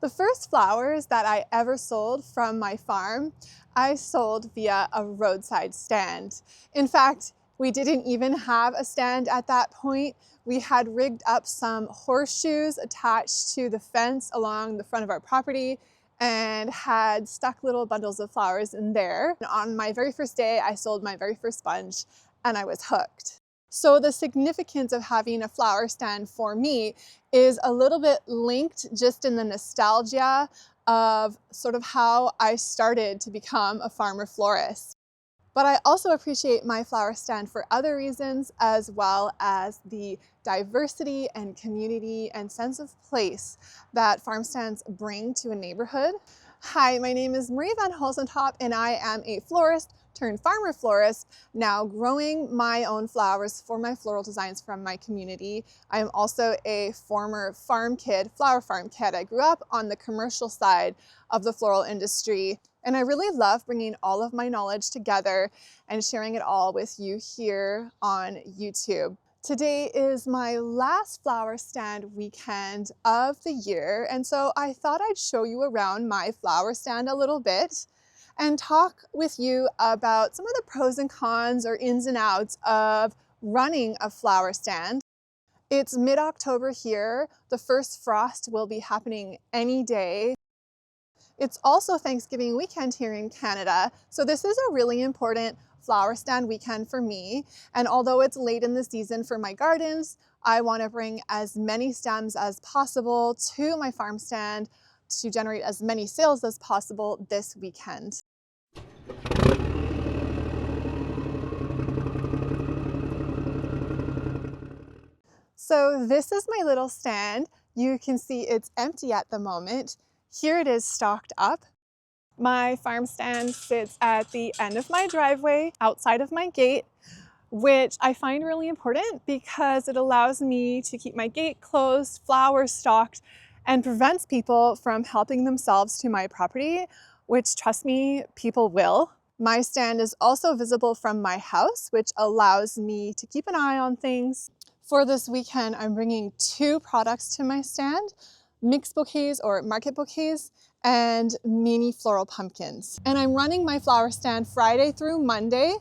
The first flowers that I ever sold from my farm, I sold via a roadside stand. In fact, we didn't even have a stand at that point. We had rigged up some horseshoes attached to the fence along the front of our property and had stuck little bundles of flowers in there. And on my very first day, I sold my very first bunch and I was hooked. So the significance of having a flower stand for me is a little bit linked just in the nostalgia of sort of how I started to become a farmer florist. But I also appreciate my flower stand for other reasons, as well as the diversity and community and sense of place that farm stands bring to a neighborhood. Hi, my name is Marie Van Holzentop and I am a florist turned farmer florist, now growing my own flowers for my floral designs from my community. I am also a former farm kid, flower farm kid. I grew up on the commercial side of the floral industry, and I really love bringing all of my knowledge together and sharing it all with you here on YouTube. Today is my last flower stand weekend of the year, and so I thought I'd show you around my flower stand a little bit and talk with you about some of the pros and cons or ins and outs of running a flower stand. It's mid-October here. The first frost will be happening any day. It's also Thanksgiving weekend here in Canada, so this is a really important flower stand weekend for me. And although it's late in the season for my gardens, I want to bring as many stems as possible to my farm stand to generate as many sales as possible this weekend. So this is my little stand. You can see it's empty at the moment. Here it is stocked up. My farm stand sits at the end of my driveway outside of my gate, which I find really important because it allows me to keep my gate closed, flowers stocked, and prevents people from helping themselves to my property, which, trust me, people will. My stand is also visible from my house, which allows me to keep an eye on things. For this weekend, I'm bringing two products to my stand: mixed bouquets or market bouquets and mini floral pumpkins. And I'm running my flower stand Friday through Monday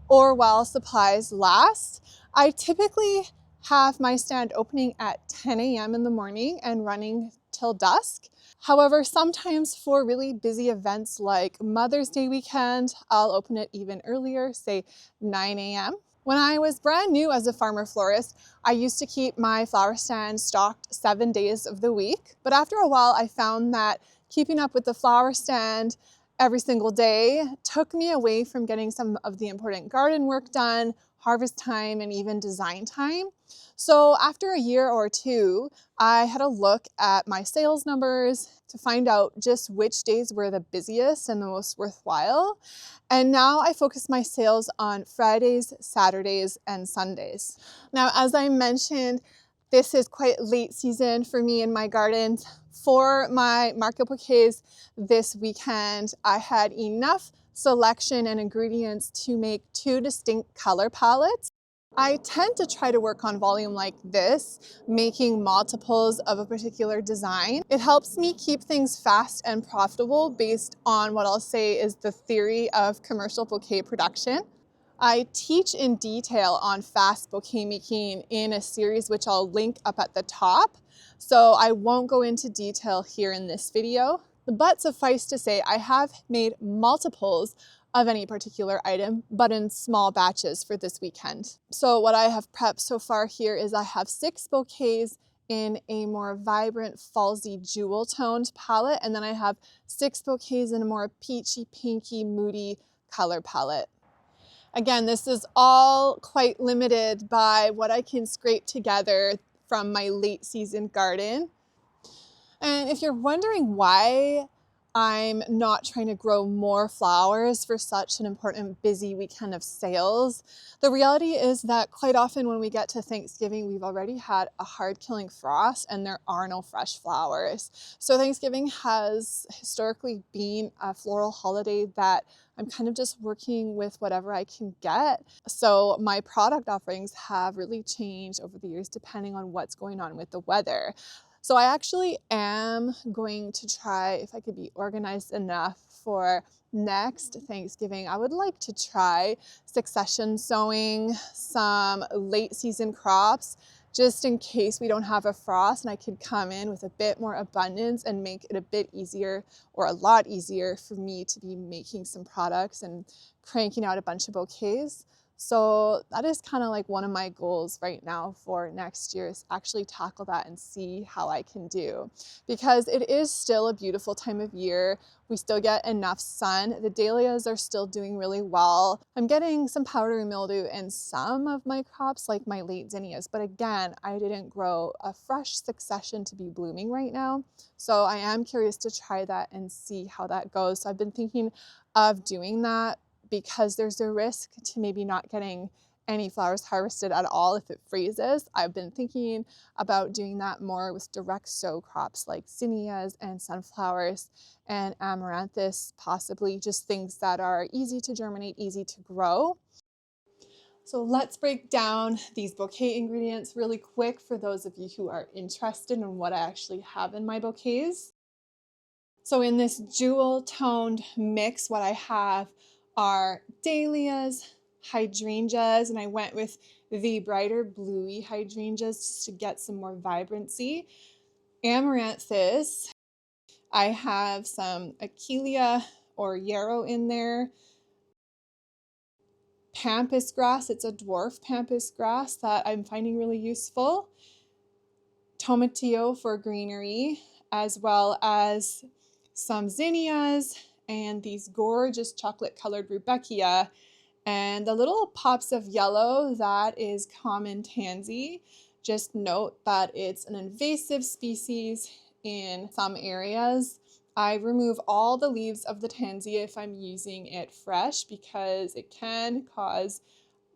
or while supplies last. I typically have my stand opening at 10 a.m. in the morning and running till dusk. However, sometimes for really busy events like Mother's Day weekend, I'll open it even earlier, say 9 a.m. When I was brand new as a farmer florist, I used to keep my flower stand stocked 7 days of the week. But after a while, I found that keeping up with the flower stand every single day took me away from getting some of the important garden work done, harvest time, and even design time. So after a year or two, I had a look at my sales numbers to find out just which days were the busiest and the most worthwhile. And now I focus my sales on Fridays, Saturdays, and Sundays. Now, as I mentioned, this is quite late season for me in my gardens. For my market bouquets this weekend, I had enough selection and ingredients to make two distinct color palettes. I tend to try to work on volume like this, making multiples of a particular design. It helps me keep things fast and profitable based on what I'll say is the theory of commercial bouquet production. I teach in detail on fast bouquet making in a series which I'll link up at the top, so I won't go into detail here in this video. But suffice to say, I have made multiples of any particular item, but in small batches for this weekend. So what I have prepped so far here is I have 6 bouquets in a more vibrant falsy jewel toned palette, and then I have 6 bouquets in a more peachy, pinky, moody color palette. Again, this is all quite limited by what I can scrape together from my late season garden. And if you're wondering why I'm not trying to grow more flowers for such an important busy weekend of sales, the reality is that quite often when we get to Thanksgiving, we've already had a hard killing frost and there are no fresh flowers. So Thanksgiving has historically been a floral holiday that I'm kind of just working with whatever I can get. So my product offerings have really changed over the years depending on what's going on with the weather. So I actually am going to try, if I could be organized enough for next Thanksgiving, I would like to try succession sowing some late season crops just in case we don't have a frost, and I could come in with a bit more abundance and make it a bit easier, or a lot easier, for me to be making some products and cranking out a bunch of bouquets. So that is kind of like one of my goals right now for next year, is actually tackle that and see how I can do. Because it is still a beautiful time of year. We still get enough sun. The dahlias are still doing really well. I'm getting some powdery mildew in some of my crops, like my late zinnias. But again, I didn't grow a fresh succession to be blooming right now. So I am curious to try that and see how that goes. So I've been thinking of doing that, because there's a risk to maybe not getting any flowers harvested at all if it freezes. I've been thinking about doing that more with direct sow crops like zinnias and sunflowers and amaranthus, possibly just things that are easy to germinate, easy to grow. So let's break down these bouquet ingredients really quick for those of you who are interested in what I actually have in my bouquets. So in this jewel toned mix, what I have are dahlias, hydrangeas, and I went with the brighter bluey hydrangeas just to get some more vibrancy. Amaranthus, I have some achillea or yarrow in there. Pampas grass, it's a dwarf pampas grass that I'm finding really useful. Tomatillo for greenery, as well as some zinnias and these gorgeous chocolate colored rudbeckia, and the little pops of yellow, that is common tansy. Just note that it's an invasive species in some areas. I remove all the leaves of the tansy if I'm using it fresh, because it can cause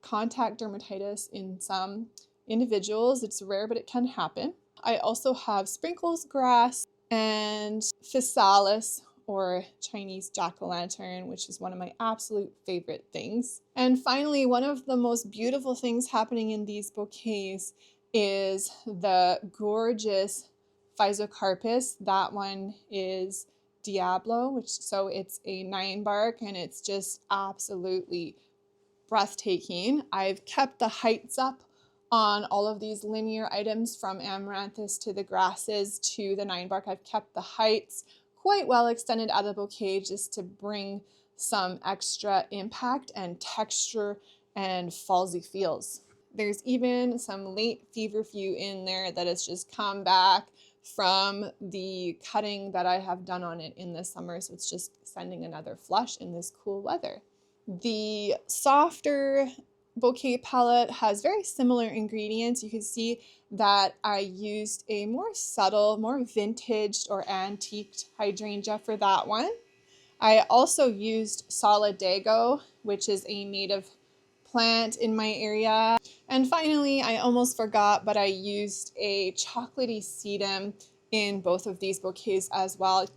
contact dermatitis in some individuals. It's rare, but it can happen. I also have sprinkles grass and physalis, or Chinese jack-o'-lantern, which is one of my absolute favorite things. And finally, one of the most beautiful things happening in these bouquets is the gorgeous physocarpus. That one is Diablo, so it's a 9-bark, and it's just absolutely breathtaking. I've kept the heights up on all of these linear items, from amaranthus to the grasses to the 9-bark. I've kept the heights quite well extended out of the bouquet just to bring some extra impact and texture and fallsy feels. There's even some late feverfew in there that has just come back from the cutting that I have done on it in the summer, so it's just sending another flush in this cool weather. The softer bouquet palette has very similar ingredients. You can see that I used a more subtle, more vintaged or antiqued hydrangea for that one. I also used solidago, which is a native plant in my area. And finally, I almost forgot, but I used a chocolatey sedum in both of these bouquets as well.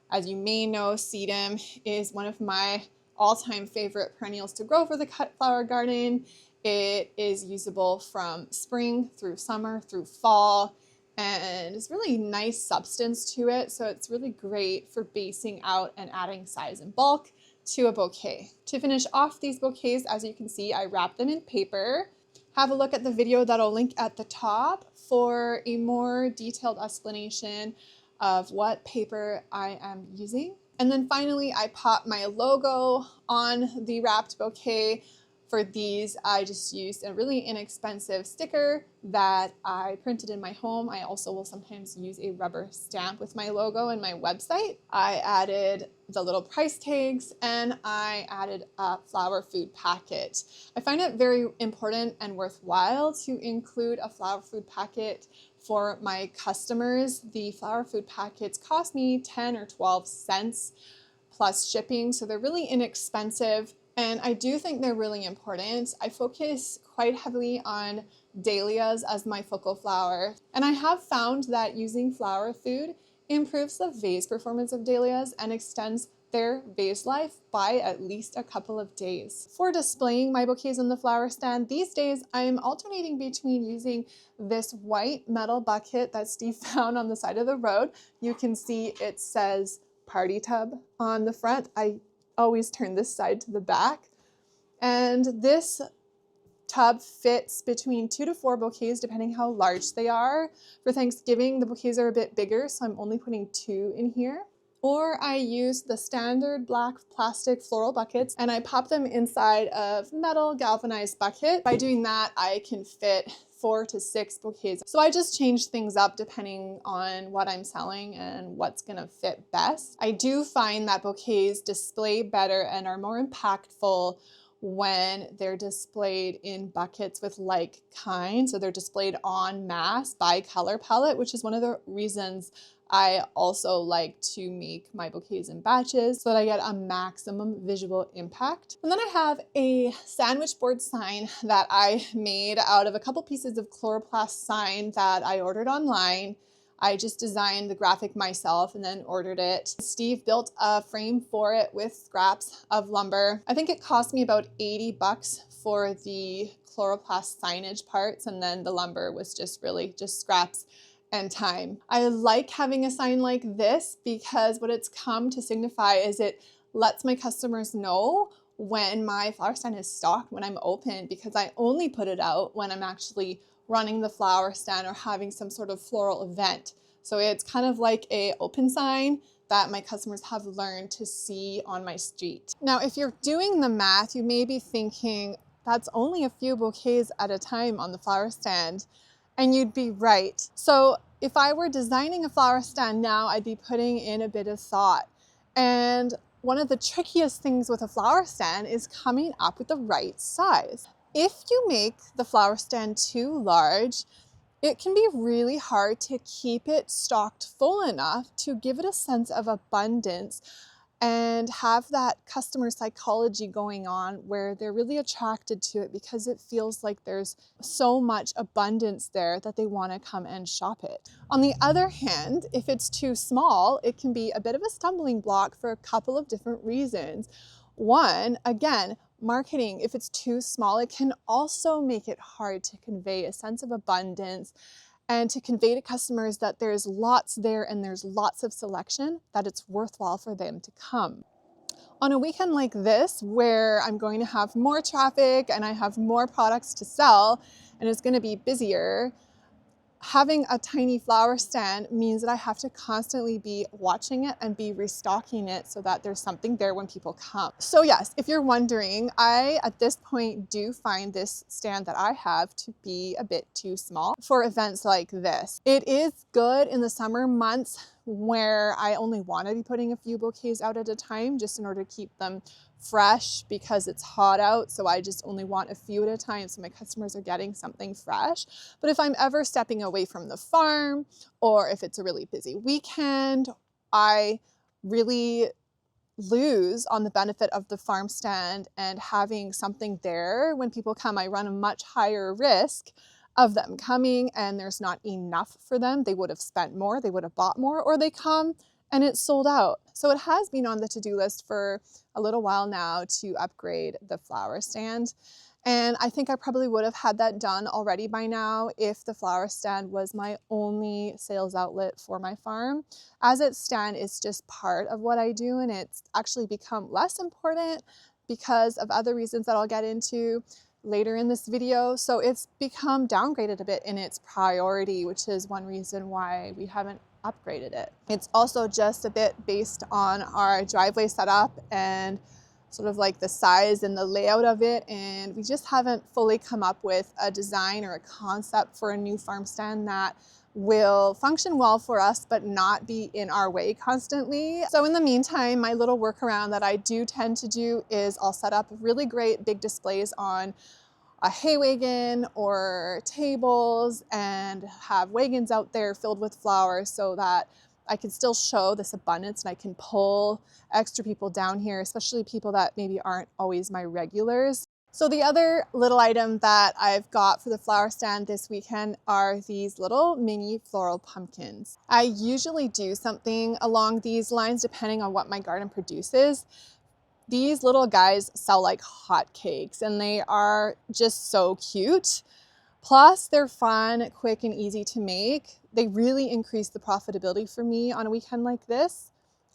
As you may know, sedum is one of my all-time favorite perennials to grow for the cut flower garden. It is usable from spring through summer through fall, and it's really nice substance to it, so it's really great for basing out and adding size and bulk to a bouquet. To finish off these bouquets, as you can see, I wrap them in paper. Have a look at the video that I'll link at the top for a more detailed explanation of what paper I am using. And then finally, I pop my logo on the wrapped bouquet. For these, I just used a really inexpensive sticker that I printed in my home. I also will sometimes use a rubber stamp with my logo and my website. I added the little price tags, and I added a flower food packet. I find it very important and worthwhile to include a flower food packet for my customers. The flower food packets cost me 10 or 12 cents plus shipping, so they're really inexpensive. And I do think they're really important. I focus quite heavily on dahlias as my focal flower. And I have found that using flower food improves the vase performance of dahlias and extends their vase life by at least a couple of days. For displaying my bouquets on the flower stand, these days I'm alternating between using this white metal bucket that Steve found on the side of the road. You can see it says party tub on the front. I always turn this side to the back. And this tub fits between 2 to 4 bouquets depending how large they are. For Thanksgiving, the bouquets are a bit bigger, so I'm only putting 2 in here. Or I use the standard black plastic floral buckets and I pop them inside of metal galvanized bucket. By doing that, I can fit 4 to 6 bouquets. So I just change things up depending on what I'm selling and what's gonna fit best. I do find that bouquets display better and are more impactful when they're displayed in buckets with like kind. So they're displayed en masse by color palette, which is one of the reasons I also like to make my bouquets in batches so that I get a maximum visual impact. And then I have a sandwich board sign that I made out of a couple pieces of chloroplast sign that I ordered online. I just designed the graphic myself and then ordered it. Steve built a frame for it with scraps of lumber. I think it cost me about 80 bucks for the chloroplast signage parts, and then the lumber was just really just scraps and time. I like having a sign like this because what it's come to signify is it lets my customers know when my flower stand is stocked, when I'm open, because I only put it out when I'm actually running the flower stand or having some sort of floral event. So it's kind of like an open sign that my customers have learned to see on my street. Now, if you're doing the math, you may be thinking that's only a few bouquets at a time on the flower stand. And you'd be right. So if I were designing a flower stand now, I'd be putting in a bit of thought. And one of the trickiest things with a flower stand is coming up with the right size. If you make the flower stand too large, it can be really hard to keep it stocked full enough to give it a sense of abundance and have that customer psychology going on where they're really attracted to it because it feels like there's so much abundance there that they want to come and shop it. On the other hand, if it's too small, it can be a bit of a stumbling block for a couple of different reasons. One, again, marketing. If it's too small, it can also make it hard to convey a sense of abundance and to convey to customers that there's lots there and there's lots of selection, that it's worthwhile for them to come. On a weekend like this, where I'm going to have more traffic and I have more products to sell and it's going to be busier, having a tiny flower stand means that I have to constantly be watching it and be restocking it so that there's something there when people come. So yes, if you're wondering, I at this point do find this stand that I have to be a bit too small for events like this. It is good in the summer months where I only want to be putting a few bouquets out at a time just in order to keep them fresh because it's hot out, so I just only want a few at a time so my customers are getting something fresh. But if I'm ever stepping away from the farm or if it's a really busy weekend, I really lose on the benefit of the farm stand and having something there when people come. I run a much higher risk of them coming and there's not enough for them. They would have spent more, they would have bought more, or they come and it's sold out. So it has been on the to-do list for a little while now to upgrade the flower stand. And I think I probably would have had that done already by now if the flower stand was my only sales outlet for my farm. As it stands, it's just part of what I do, and it's actually become less important because of other reasons that I'll get into later in this video. So it's become downgraded a bit in its priority, which is one reason why we haven't upgraded it. It's also just a bit based on our driveway setup and sort of like the size and the layout of it, and we just haven't fully come up with a design or a concept for a new farm stand that will function well for us but not be in our way constantly. So in the meantime, my little workaround that I do tend to do is I'll set up really great big displays on a hay wagon or tables and have wagons out there filled with flowers so that I can still show this abundance and I can pull extra people down here, especially people that maybe aren't always my regulars. So the other little item that I've got for the flower stand this weekend are these little mini floral pumpkins. I usually do something along these lines depending on what my garden produces. These little guys sell like hotcakes and they are just so cute. Plus, they're fun, quick, and easy to make. They really increase the profitability for me on a weekend like this.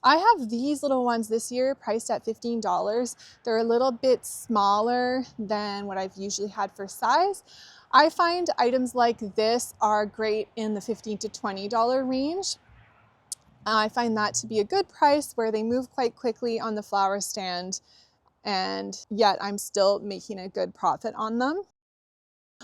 I have these little ones this year priced at $15. They're a little bit smaller than what I've usually had for size. I find items like this are great in the $15 to $20 range. I find that to be a good price where they move quite quickly on the flower stand, and yet I'm still making a good profit on them.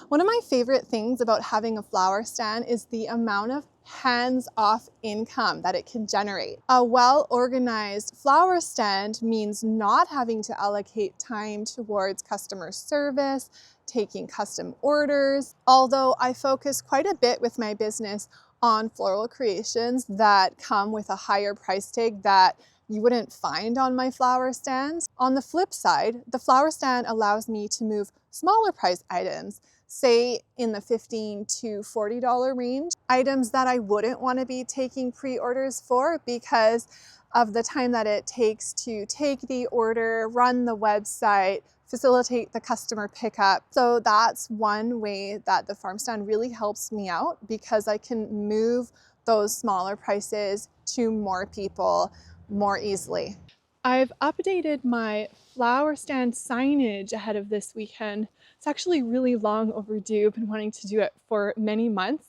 One of my favorite things about having a flower stand is the amount of hands-off income that it can generate. A well-organized flower stand means not having to allocate time towards customer service, taking custom orders. Although I focus quite a bit with my business on floral creations that come with a higher price tag that you wouldn't find on my flower stands. On the flip side, the flower stand allows me to move smaller price items, say in the $15 to $40 range, items that I wouldn't want to be taking pre-orders for because of the time that it takes to take the order, run the website, facilitate the customer pickup. So that's one way that the farm stand really helps me out because I can move those smaller prices to more people more easily. I've updated my flower stand signage ahead of this weekend. It's actually really long overdue. I've been wanting to do it for many months.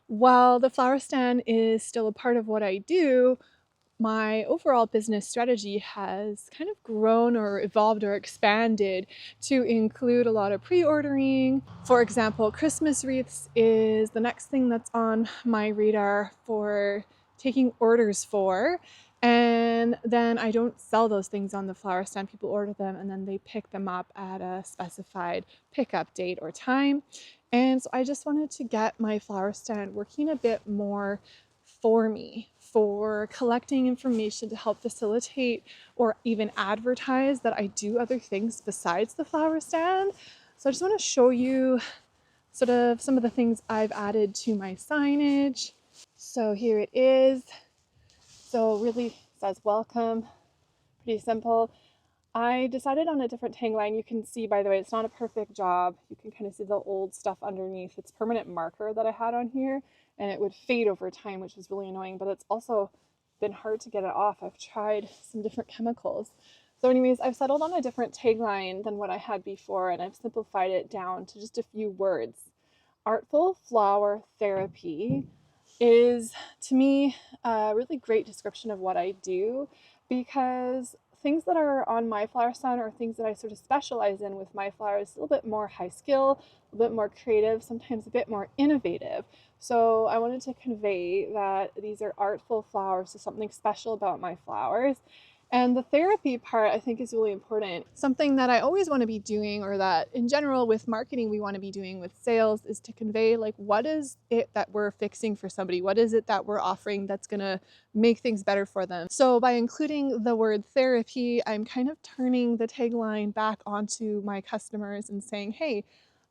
While the flower stand is still a part of what I do, my overall business strategy has kind of grown or evolved or expanded to include a lot of pre-ordering. For example, Christmas wreaths is the next thing that's on my radar for taking orders for. And then I don't sell those things on the flower stand. People order them and then they pick them up at a specified pickup date or time. And so I just wanted to get my flower stand working a bit more for me, for collecting information to help facilitate or even advertise that I do other things besides the flower stand. So I just want to show you sort of some of the things I've added to my signage. So here it is. So really says welcome, pretty simple. I decided on a different tagline. You can see, by the way, it's not a perfect job. You can kind of see the old stuff underneath. It's permanent marker that I had on here, and it would fade over time, which was really annoying, but it's also been hard to get it off. I've tried some different chemicals. So anyways, I've settled on a different tagline than what I had before, and I've simplified it down to just a few words. Artful flower therapy is, to me, a really great description of what I do, because things that are on my flower stand are things that I sort of specialize in with my flowers, a little bit more high skill, a little bit more creative, sometimes a bit more innovative. So I wanted to convey that these are artful flowers, so something special about my flowers. And the therapy part I think is really important. Something that I always want to be doing, or that in general with marketing we want to be doing with sales, is to convey like what is it that we're fixing for somebody? What is it that we're offering that's going to make things better for them? So by including the word therapy, I'm kind of turning the tagline back onto my customers and saying, hey,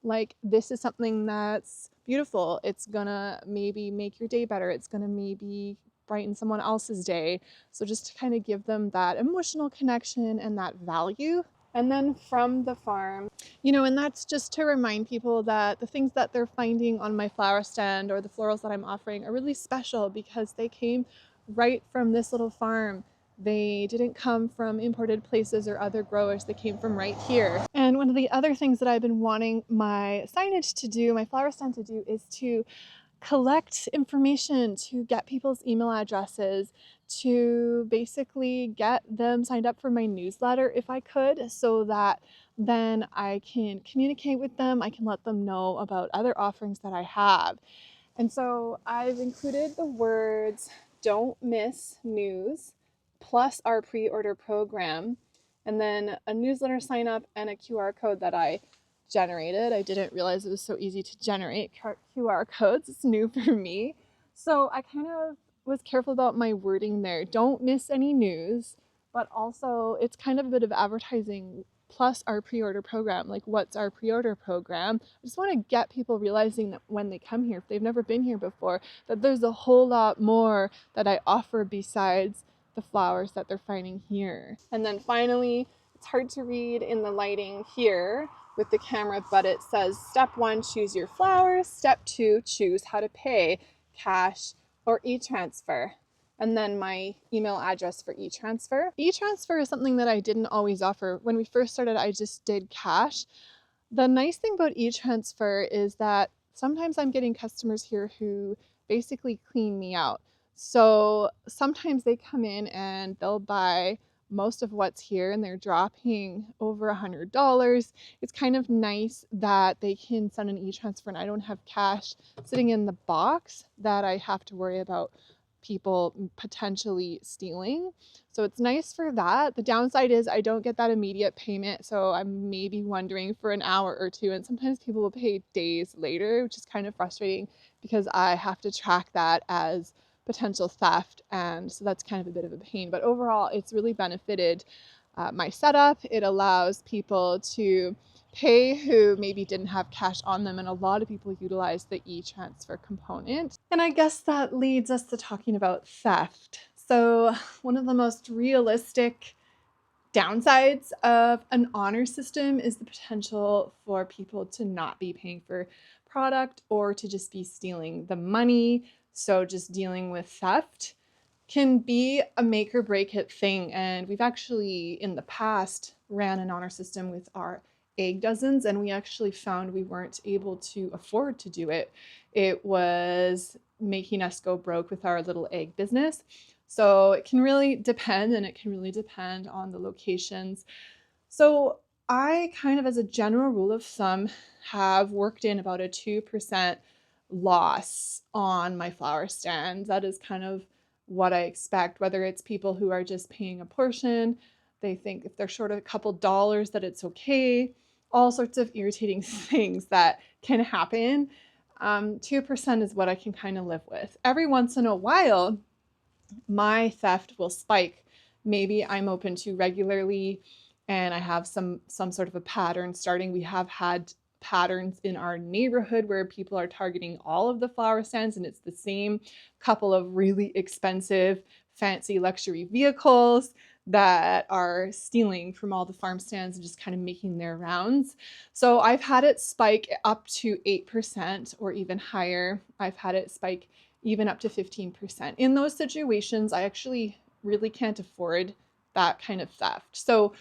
like this is something that's beautiful. It's gonna maybe make your day better. It's gonna maybe brighten someone else's day. So just to kind of give them that emotional connection and that value. And then from the farm, and that's just to remind people that the things that they're finding on my flower stand or the florals that I'm offering are really special because they came right from this little farm. They didn't come from imported places or other growers. They came from right here. And one of the other things that I've been wanting my signage to do, my flower stand to do, is to collect information, to get people's email addresses, to basically get them signed up for my newsletter if I could, so that then I can communicate with them. I can let them know about other offerings that I have. And so I've included the words "don't miss news" plus our pre-order program, and then a newsletter sign up and a QR code that I generated. I didn't realize it was so easy to generate QR codes. It's new for me. So I kind of was careful about my wording there. Don't miss any news, but also it's kind of a bit of advertising plus our pre-order program. Like, what's our pre-order program? I just want to get people realizing that when they come here, if they've never been here before, that there's a whole lot more that I offer besides the flowers that they're finding here. And then finally, it's hard to read in the lighting here with the camera, but it says step 1, choose your flowers. Step 2, choose how to pay, cash or e-transfer. And then my email address for e-transfer. E-transfer is something that I didn't always offer. When we first started, I just did cash. The nice thing about e-transfer is that sometimes I'm getting customers here who basically clean me out. So sometimes they come in and they'll buy most of what's here and they're dropping over $100. It's kind of nice that they can send an e-transfer and I don't have cash sitting in the box that I have to worry about people potentially stealing. So it's nice for that. The downside is I don't get that immediate payment, so I'm maybe wondering for an hour or two, and sometimes people will pay days later, which is kind of frustrating because I have to track that as potential theft, and so that's kind of a bit of a pain. But overall, it's really benefited my setup. It allows people to pay who maybe didn't have cash on them, and a lot of people utilize the e-transfer component. And I guess that leads us to talking about theft. So one of the most realistic downsides of an honor system is the potential for people to not be paying for product or to just be stealing the money. So just dealing with theft can be a make or break it thing. And we've actually in the past ran an honor system with our egg dozens, and we actually found we weren't able to afford to do it. It was making us go broke with our little egg business. So it can really depend, and it can really depend on the locations. So I kind of, as a general rule of thumb, have worked in about a 2% loss on my flower stand. That is kind of what I expect, whether it's people who are just paying a portion, they think if they're short a couple dollars that it's okay, all sorts of irritating things that can happen. 2% is what I can kind of live with. Every once in a while, my theft will spike. Maybe I'm open too regularly and I have some sort of a pattern starting. We have had patterns in our neighborhood where people are targeting all of the flower stands, and it's the same couple of really expensive, fancy luxury vehicles that are stealing from all the farm stands and just kind of making their rounds. So I've had it spike up to 8% or even higher. I've had it spike even up to 15%. In those situations, I actually really can't afford that kind of theft. So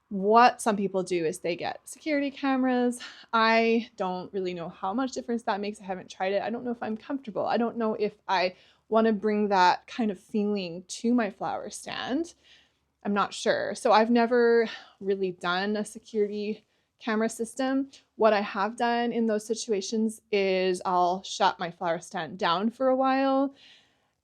what some people do is they get security cameras. I don't really know how much difference that makes. I haven't tried it. I don't know if I'm comfortable. I don't know if I want to bring that kind of feeling to my flower stand. I'm not sure. So I've never really done a security camera system. What I have done in those situations is I'll shut my flower stand down for a while.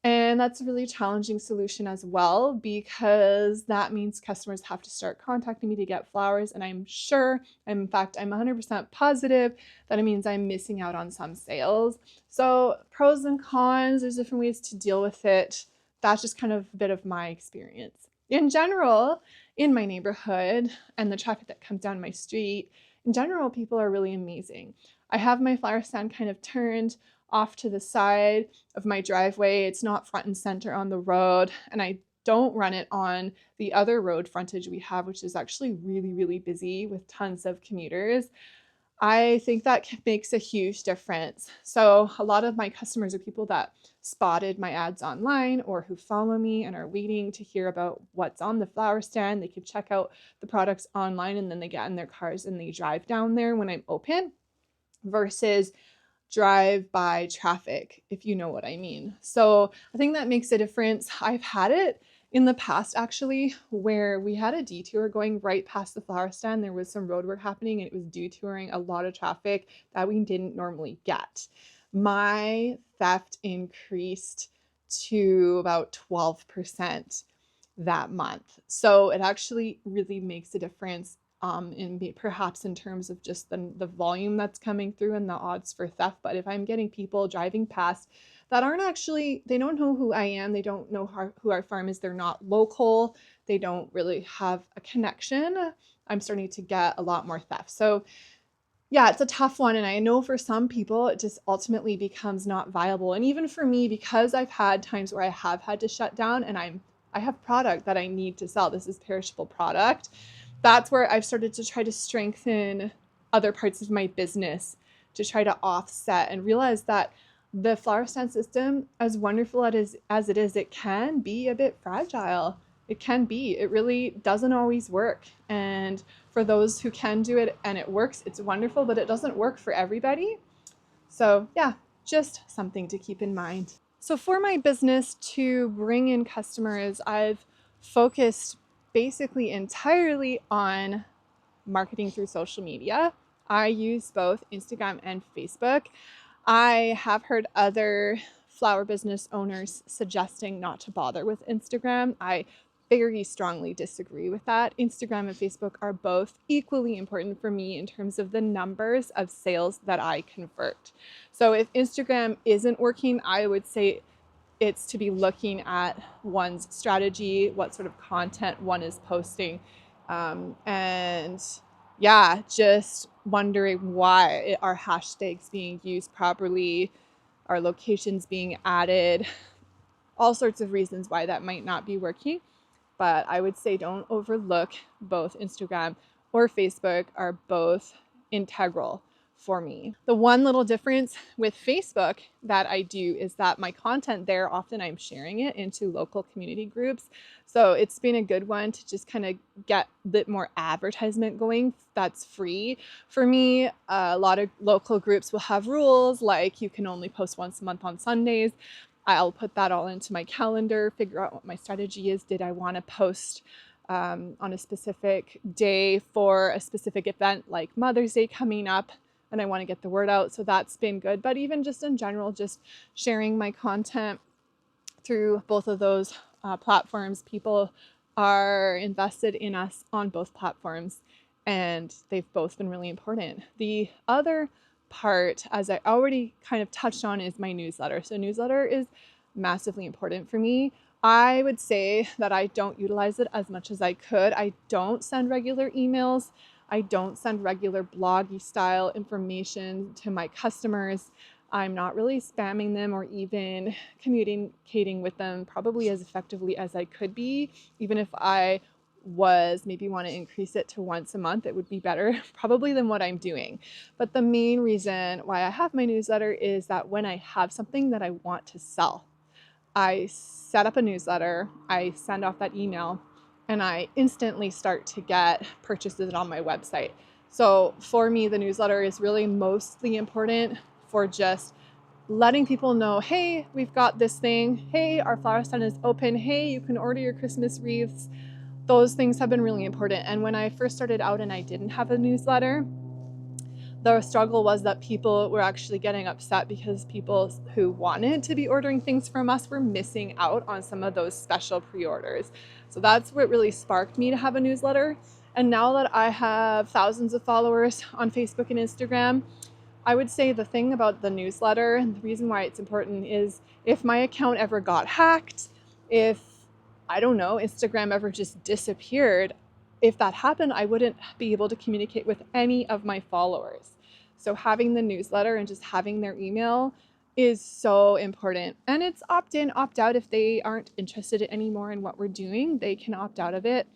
And that's a really challenging solution as well, because that means customers have to start contacting me to get flowers. And I'm sure, in fact, I'm 100% positive that it means I'm missing out on some sales. So pros and cons, there's different ways to deal with it. That's just kind of a bit of my experience. In general, in my neighborhood and the traffic that comes down my street, in general, people are really amazing. I have my flower stand kind of turned off to the side of my driveway. It's not front and center on the road, and I don't run it on the other road frontage we have, which is actually really, really busy with tons of commuters. I think that makes a huge difference. So a lot of my customers are people that spotted my ads online or who follow me and are waiting to hear about what's on the flower stand. They could check out the products online and then they get in their cars and they drive down there when I'm open, versus drive-by traffic, if you know what I mean. So I think that makes a difference. I've had it in the past actually where we had a detour going right past the flower stand. There was some road work happening and it was detouring a lot of traffic that we didn't normally get. My theft increased to about 12% that month. So it actually really makes a difference perhaps in terms of just the volume that's coming through and the odds for theft. But if I'm getting people driving past that aren't actually, they don't know who I am. They don't know who our farm is. They're not local. They don't really have a connection. I'm starting to get a lot more theft. So yeah, it's a tough one. And I know for some people, it just ultimately becomes not viable. And even for me, because I've had times where I have had to shut down and I have product that I need to sell. This is perishable product. That's where I've started to try to strengthen other parts of my business to try to offset and realize that the flower stand system, as wonderful as it is, it can be a bit fragile. It can be. It really doesn't always work. And for those who can do it and it works, it's wonderful, but it doesn't work for everybody. So yeah, just something to keep in mind. So for my business to bring in customers, I've focused basically entirely on marketing through social media. I use both Instagram and Facebook. I have heard other flower business owners suggesting not to bother with Instagram. I very strongly disagree with that. Instagram and Facebook are both equally important for me in terms of the numbers of sales that I convert. So if Instagram isn't working, I would say it's to be looking at one's strategy, what sort of content one is posting, and yeah, just wondering why are hashtags being used properly, are locations being added, all sorts of reasons why that might not be working. But I would say don't overlook both Instagram or Facebook are both integral for me. The one little difference with Facebook that I do is that my content there, often I'm sharing it into local community groups. So it's been a good one to just kind of get a bit more advertisement going that's free. For me, a lot of local groups will have rules like you can only post once a month on Sundays. I'll put that all into my calendar, figure out what my strategy is. Did I want to post on a specific day for a specific event like Mother's Day coming up, and I want to get the word out? So that's been good. But even just in general, just sharing my content through both of those platforms, people are invested in us on both platforms, and they've both been really important. The other part, as I already kind of touched on, is my newsletter. So newsletter is massively important for me. I would say that I don't utilize it as much as I could. I don't send regular emails. I don't send regular bloggy style information to my customers. I'm not really spamming them or even communicating with them probably as effectively as I could be. Even if I was maybe want to increase it to once a month, it would be better probably than what I'm doing. But the main reason why I have my newsletter is that when I have something that I want to sell, I set up a newsletter, I send off that email, and I instantly start to get purchases on my website. So for me, the newsletter is really mostly important for just letting people know, hey, we've got this thing. Hey, our flower stand is open. Hey, you can order your Christmas wreaths. Those things have been really important. And when I first started out and I didn't have a newsletter, the struggle was that people were actually getting upset because people who wanted to be ordering things from us were missing out on some of those special pre-orders. So that's what really sparked me to have a newsletter. And now that I have thousands of followers on Facebook and Instagram, I would say the thing about the newsletter and the reason why it's important is if my account ever got hacked, if, I don't know, Instagram ever just disappeared, if that happened, I wouldn't be able to communicate with any of my followers. So having the newsletter and just having their email is so important. And it's opt in, opt out. If they aren't interested anymore in what we're doing, they can opt out of it.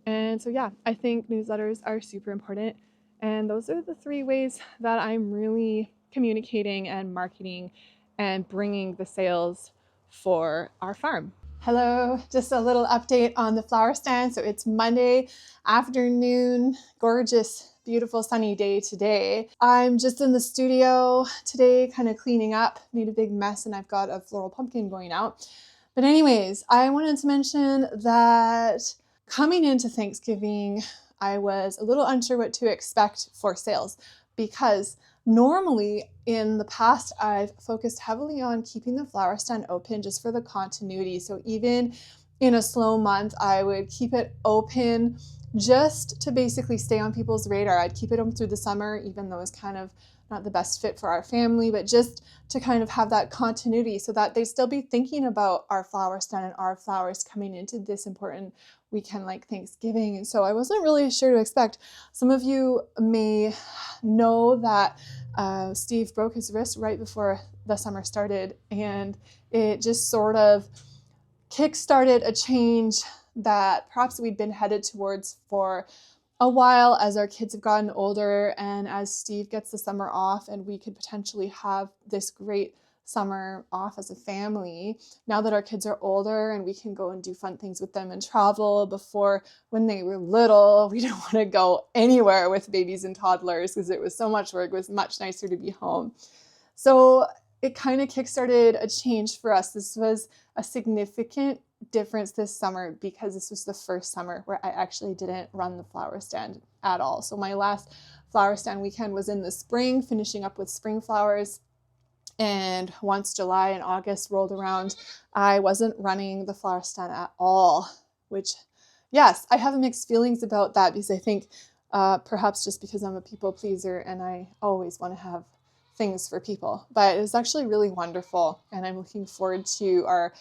And so yeah, I think newsletters are super important. And those are the three ways that I'm really communicating and marketing and bringing the sales for our farm. Hello, just a little update on the flower stand. So it's Monday afternoon, gorgeous, beautiful sunny day today. I'm just in the studio today, kind of cleaning up, made a big mess, and I've got a floral pumpkin going out. But anyways, I wanted to mention that coming into Thanksgiving, I was a little unsure what to expect for sales because normally in the past, I've focused heavily on keeping the flower stand open just for the continuity. So even in a slow month, I would keep it open just to basically stay on people's radar. I'd keep it open through the summer, even though it's kind of not the best fit for our family, but just to kind of have that continuity so that they still be thinking about our flower stand and our flowers coming into this important weekend like Thanksgiving. And so I wasn't really sure to expect. Some of you may know that Steve broke his wrist right before the summer started, and it just sort of kick-started a change that perhaps we'd been headed towards for a while as our kids have gotten older and as Steve gets the summer off and we could potentially have this great summer off as a family. Now that our kids are older and we can go and do fun things with them and travel. Before, when they were little, we didn't want to go anywhere with babies and toddlers because it was so much work. It was much nicer to be home. So it kind of kickstarted a change for us. This was a significant difference this summer because this was the first summer where I actually didn't run the flower stand at all. So my last flower stand weekend was in the spring, finishing up with spring flowers. And once July and August rolled around, I wasn't running the flower stand at all, which, yes, I have mixed feelings about that because I think perhaps just because I'm a people pleaser and I always want to have things for people. But it was actually really wonderful, and I'm looking forward to our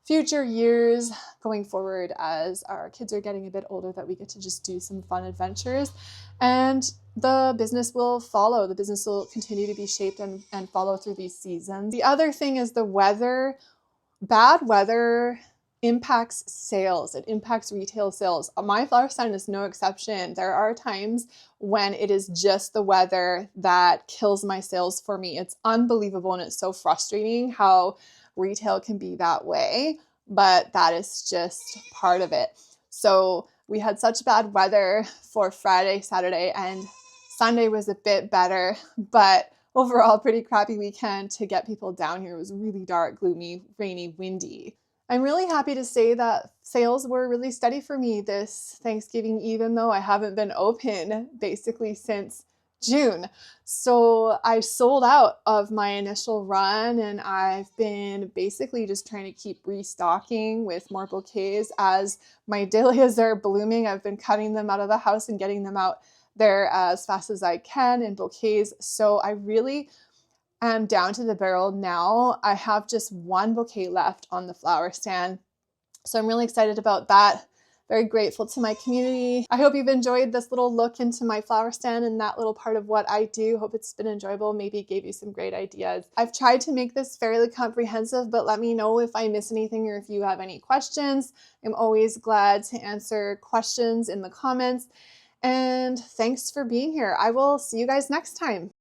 future years going forward as our kids are getting a bit older, that we get to just do some fun adventures, and the business will follow. The business will continue to be shaped and follow through these seasons. The other thing is the weather. Bad weather impacts sales. It impacts retail sales. My flower stand is no exception. There are times when it is just the weather that kills my sales for me. It's unbelievable, and it's so frustrating how retail can be that way, but that is just part of it. So we had such bad weather for Friday, Saturday, and Sunday was a bit better, but overall pretty crappy weekend to get people down here. It was really dark, gloomy, rainy, windy. I'm really happy to say that sales were really steady for me this Thanksgiving, even though I haven't been open basically since June. So I sold out of my initial run, and I've been basically just trying to keep restocking with more bouquets as my dahlias are blooming. I've been cutting them out of the house and getting them out there as fast as I can in bouquets. So I really am down to the barrel now. I have just one bouquet left on the flower stand. So I'm really excited about that. Very grateful to my community. I hope you've enjoyed this little look into my flower stand and that little part of what I do. Hope it's been enjoyable. Maybe it gave you some great ideas. I've tried to make this fairly comprehensive, but let me know if I miss anything or if you have any questions. I'm always glad to answer questions in the comments. And thanks for being here. I will see you guys next time.